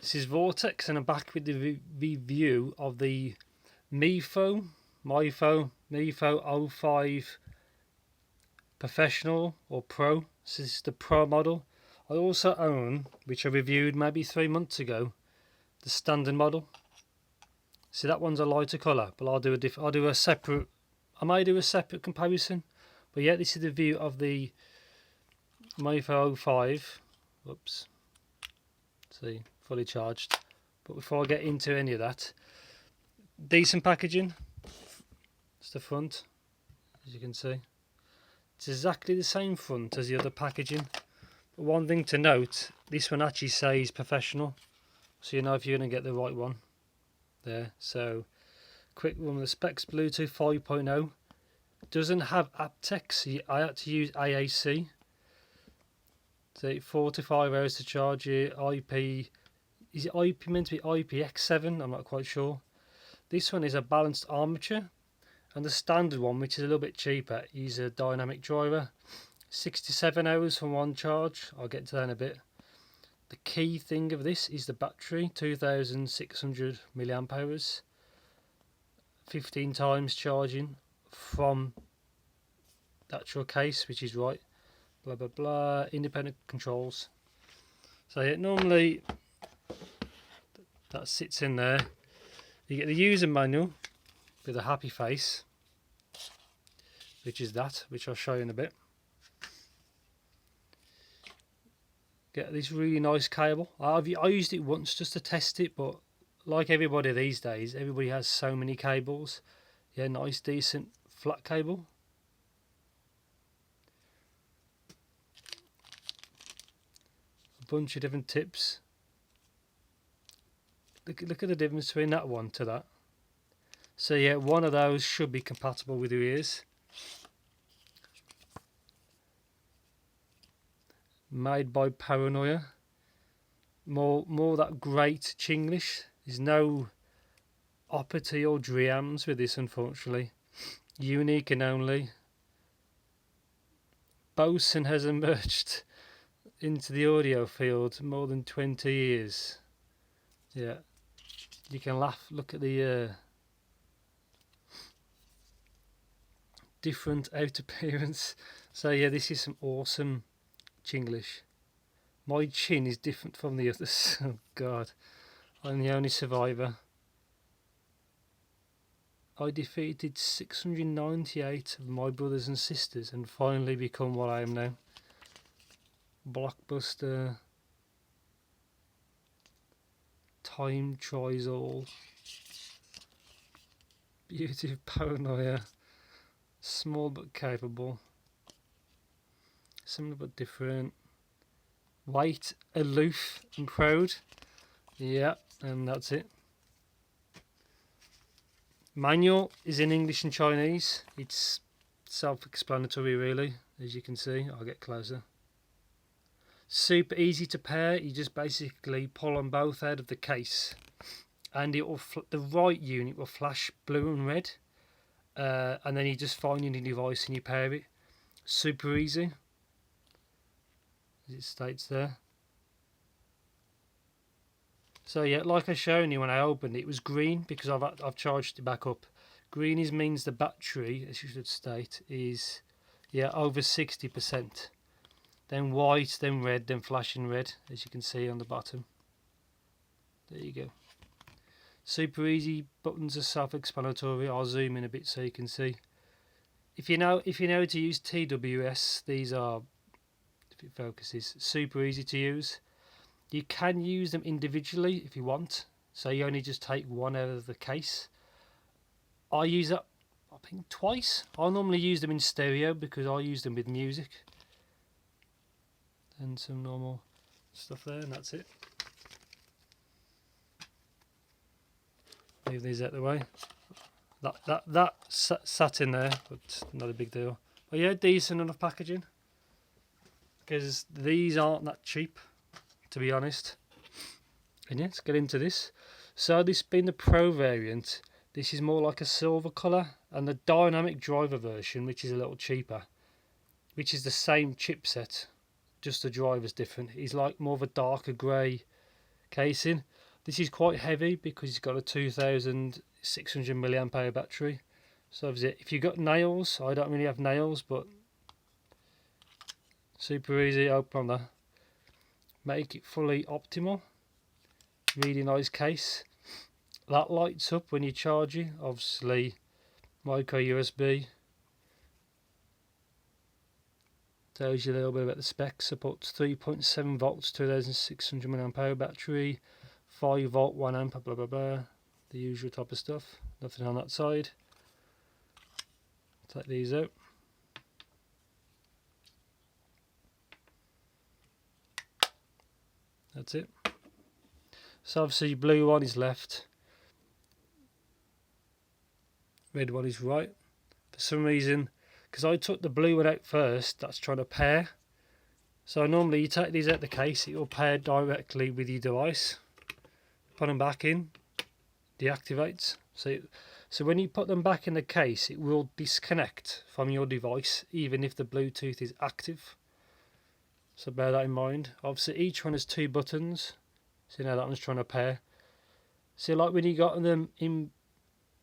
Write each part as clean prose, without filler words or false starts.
This is Vortex, and I'm back with the review of the Mifo O5 Professional or Pro. This is the Pro model. I also own, which I reviewed maybe 3 months ago, the standard model. See, that one's a lighter colour, but I may do a separate comparison. But yeah, this is the view of the Mifo O5. Whoops. See, fully charged. But before I get into any of that, decent packaging. It's the front, as you can see. It's exactly the same front as the other packaging. But one thing to note, this one actually says professional, so you know if you're going to get the right one. There. So, quick one with the specs: Bluetooth 5.0. Doesn't have aptX. I had to use AAC. So 4 to 5 hours to charge it. IP, is it IP meant to be IPX7? I'm not quite sure. This one is a balanced armature, and the standard one, which is a little bit cheaper, is a dynamic driver. 67 hours from one charge. I'll get to that in a bit. The key thing of this is the battery, 2,600 milliamp hours, 15 times charging from the actual case, which is right. Blah blah blah. Independent controls. So yeah, normally that sits in there. You get the user manual with a happy face, which is that, which I'll show you in a bit. Get this really nice cable. I used it once just to test it, but like everybody these days, everybody has so many cables. Yeah, nice decent flat cable. Bunch of different tips. Look at the difference between that one to that. So yeah, one of those should be compatible with your ears. Made by Paranoia. More that great Chinglish. There's no opity or dreams with this, unfortunately. Unique and only. Bosun has emerged into the audio field more than 20 years. Yeah, you can laugh. Look at the different out appearance. So yeah, this is some awesome Chinglish. My chin is different from the others. Oh God, I'm the only survivor. I defeated 698 of my brothers and sisters and finally become what I am now. Blockbuster. Time tries all. Beauty of Paranoia. Small but capable. Similar but different. White, aloof and proud. Yeah, and that's it. Manual is in English and Chinese. It's self-explanatory really, as you can see. I'll get closer. Super easy to pair. You just basically pull them both out of the case, and it will the right unit will flash blue and red, and then you just find your new device and you pair it. Super easy, as it states there. So yeah, like I shown you when I opened it, it was green because I've charged it back up. Green means the battery, as you should state, is over 60%. Then white, then red, then flashing red, as you can see on the bottom. There you go. Super easy. Buttons are self-explanatory. I'll zoom in a bit so you can see. If you know to use TWS, these are, if it focuses, super easy to use. You can use them individually if you want. So you only just take one out of the case. I use that, I think, twice. I normally use them in stereo because I use them with music. And some normal stuff there, and that's it. Leave these out the way. That sat in there, but not a big deal. But yeah, decent enough packaging, because these aren't that cheap, to be honest. And yeah, let's get into this. So this being the Pro variant, this is more like a silver colour, and the dynamic driver version, which is a little cheaper, which is the same chipset, just the driver's different. He's like more of a darker grey casing. This is quite heavy because it's got a 2600 milliamp hour battery. So if you've got nails, I don't really have nails, but super easy open on that. Make it fully optimal. Really nice case. That lights up when you charge it. Obviously micro USB. Tells you a little bit about the specs. Supports 3.7 volts, 2600 milliamp hour battery, 5 volt, 1 amp, blah blah blah. The usual type of stuff. Nothing on that side. Take these out. That's it. So obviously blue one is left, red one is right. For some reason, because I took the blue one out first, that's trying to pair. So normally you take these out the case, it will pair directly with your device. Put them back in, deactivates. So when you put them back in the case, it will disconnect from your device even if the Bluetooth is active. So bear that in mind. Obviously each one has 2 buttons. So now that one's trying to pair. So like when you got them in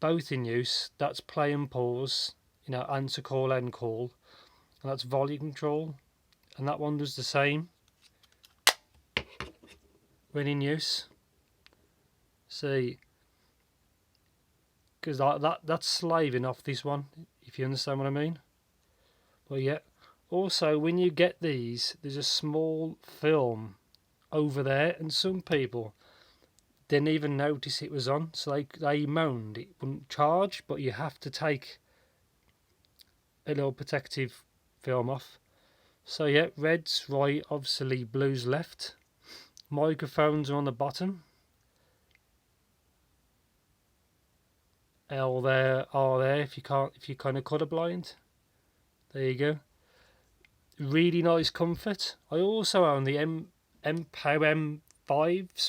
both in use, that's play and pause, you know, answer call, end call, and that's volume control. And that one does the same when in use. See, because that's slaving off this one, if you understand what I mean. But yeah, also when you get these, there's a small film over there, and some people didn't even notice it was on, so they moaned it wouldn't charge, but you have to take a little protective film off. So yeah, red's right, obviously blue's left. Microphones are on the bottom. L there, R there if you're kind of colourblind. There you go. Really nice comfort. I also own the M5s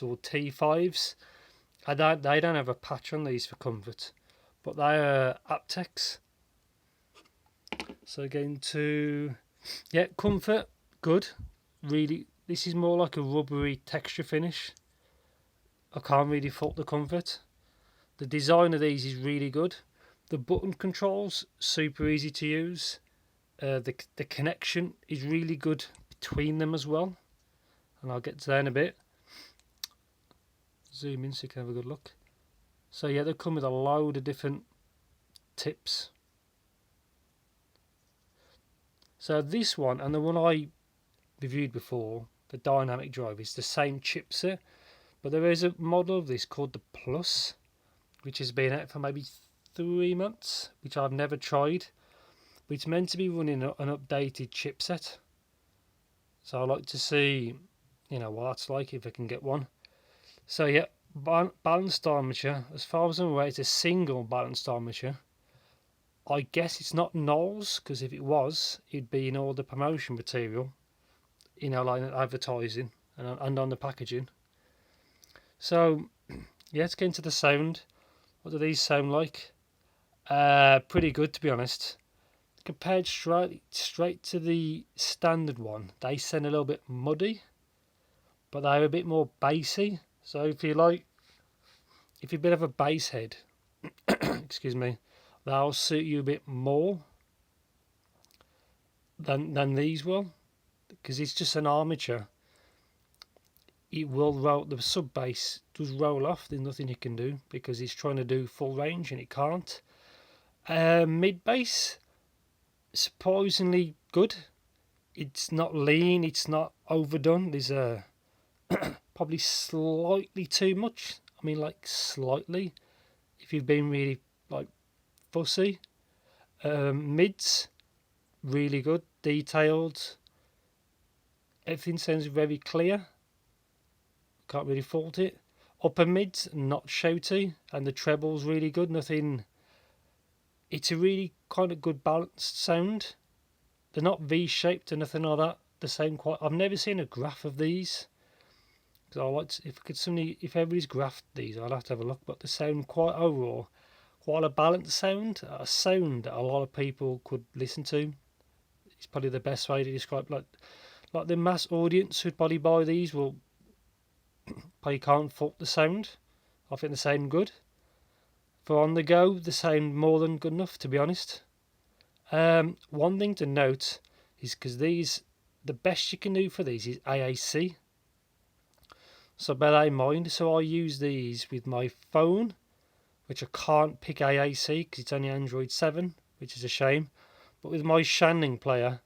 or T5s. They don't have a patch on these for comfort, but they are aptX. So again to comfort, good. Really, this is more like a rubbery texture finish. I can't really fault the comfort. The design of these is really good. The button controls super easy to use. The connection is really good between them as well, and I'll get to that in a bit. Zoom in so you can have a good look. So yeah, they come with a load of different tips. So this one and the one I reviewed before, the dynamic drive, is the same chipset, but there is a model of this called the Plus, which has been out for maybe 3 months, which I've never tried, but it's meant to be running an updated chipset. So I'd like to see, you know, what that's like if I can get one. So yeah, balanced armature. As far as I'm aware, it's a single balanced armature. I guess it's not Knowles, because if it was, it'd be in all the promotion material, you know, like advertising and on the packaging. So yeah, let's get into the sound. What do these sound like? Pretty good, to be honest. Compared straight to the standard one, they sound a little bit muddy, but they're a bit more bassy. So if you're a bit of a bass head, excuse me, they'll suit you a bit more than these will, because it's just an armature. It will roll, the sub bass does roll off. There's nothing you can do because it's trying to do full range and it can't. Mid bass, surprisingly good. It's not lean, it's not overdone. There's probably slightly too much. I mean, like slightly, if you've been really like fussy. Mids, really good, detailed. Everything sounds very clear. Can't really fault it. Upper mids, not shouty, and the treble's really good. Nothing. It's a really kind of good balanced sound. They're not V-shaped or nothing like that. They sound quite. I've never seen a graph of these. Because I like to, if everybody's graphed these, I'll have to have a look. But they sound quite overall, quite a balanced sound. A sound that a lot of people could listen to. It's probably the best way to describe. Like the mass audience who'd probably buy these will but you can't fault the sound. I think they sound good. For on the go, they sound more than good enough, to be honest. One thing to note is because these, the best you can do for these is AAC. So bear that in mind. So I use these with my phone, which I can't pick AAC because it's only Android 7, which is a shame. But with my Shannon player,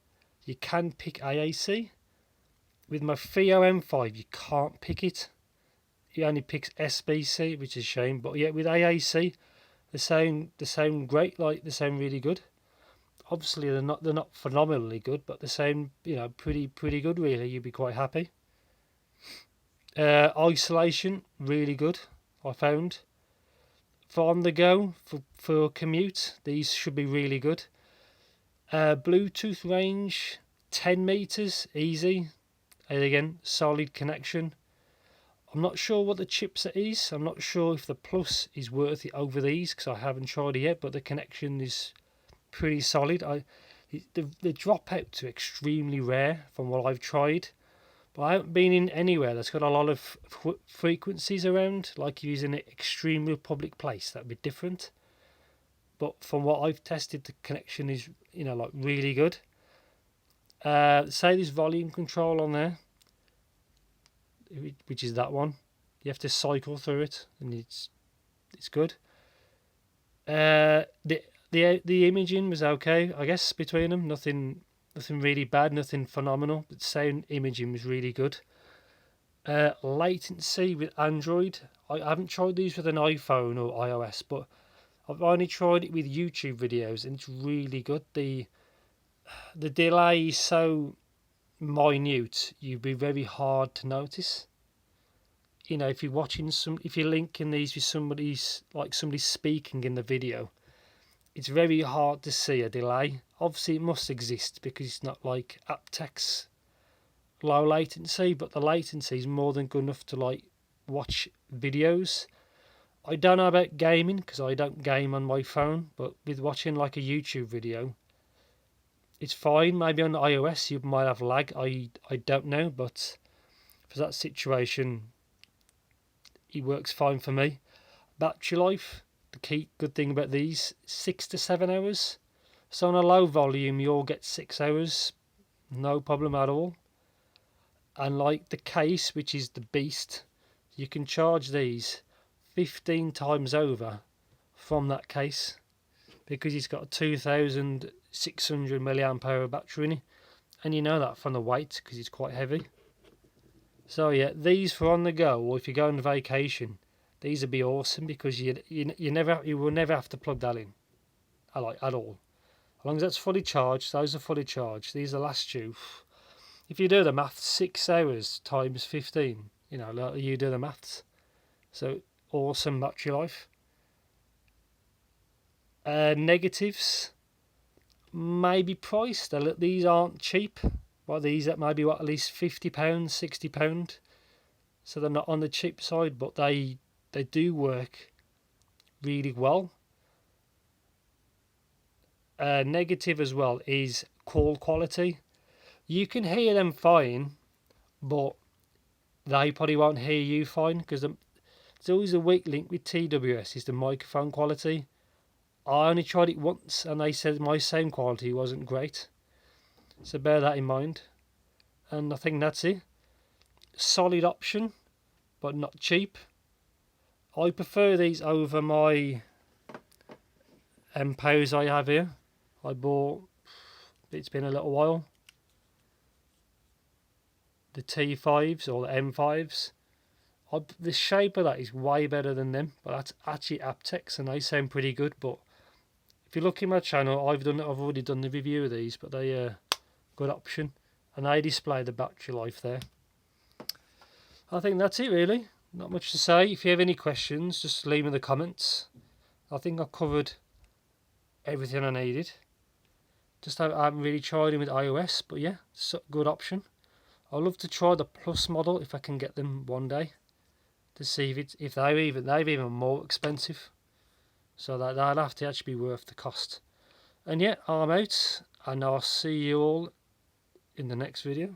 you can pick AAC. With my Mifo O5, you can't pick it. It only picks SBC, which is a shame. But yeah, with AAC, they sound great. Like, they sound really good. Obviously, they're not phenomenally good, but they sound, you know, pretty good. Really, you'd be quite happy. Isolation, really good. I found. For on the go, for commute, these should be really good. Bluetooth range, 10 meters, easy. And again, solid connection. I'm not sure what the chipset is. I'm not sure if the Plus is worth it over these because I haven't tried it yet, but the connection is pretty solid. The dropouts are extremely rare from what I've tried, but I haven't been in anywhere that's got a lot of frequencies around. Like using an extremely public place, that'd be different. But from what I've tested, the connection is, you know, like really good. Say there's volume control on there, which is that one. You have to cycle through it, and it's good. The imaging was okay, I guess, between them. Nothing really bad, nothing phenomenal. But sound imaging was really good. Latency with Android. I haven't tried these with an iPhone or iOS, but I've only tried it with YouTube videos, and it's really good. The delay is so minute, you'd be very hard to notice. You know, if you're watching if you're linking these with somebody speaking in the video, it's very hard to see a delay. Obviously, it must exist because it's not like aptX low latency, but the latency is more than good enough to like watch videos. I don't know about gaming because I don't game on my phone, but with watching like a YouTube video, it's fine. Maybe on iOS you might have lag. I don't know, but for that situation, it works fine for me. Battery life, the key good thing about these, 6 to 7 hours. So on a low volume, you'll get 6 hours, no problem at all. And like the case, which is the beast, you can charge these 15 times over from that case because it's got a 2,600 milliamp hour battery in it, and you know that from the weight because it's quite heavy. So yeah, these for on the go, or if you go on vacation, these would be awesome because you will never have to plug that in, at all. As long as that's fully charged, those are fully charged. These are last you. If you do the maths, 6 hours times 15, you know, you do the maths. So awesome battery life. Negatives, maybe priced. These aren't cheap. Well, these at maybe at least £50, £60. So they're not on the cheap side, but they do work really well. Negative as well is call quality. You can hear them fine, but they probably won't hear you fine because there's always a weak link with TWS is the microphone quality. I only tried it once and they said my sound quality wasn't great. So bear that in mind. And I think that's it. Solid option, but not cheap. I prefer these over my MPOs I have here. I bought, it's been a little while, the T5s or the M5s. The shape of that is way better than them, but that's actually aptX and they sound pretty good. But if you look in my channel, I've already done the review of these, but they are good option, and they display the battery life there. I think that's it really. Not much to say. If you have any questions, just leave me in the comments. I think I've covered everything I needed. I haven't really tried them with iOS, but yeah, it's a good option. I'd love to try the Plus model if I can get them one day, to see if they're even more expensive. So that'll have to actually be worth the cost. And yeah, I'm out, and I'll see you all in the next video.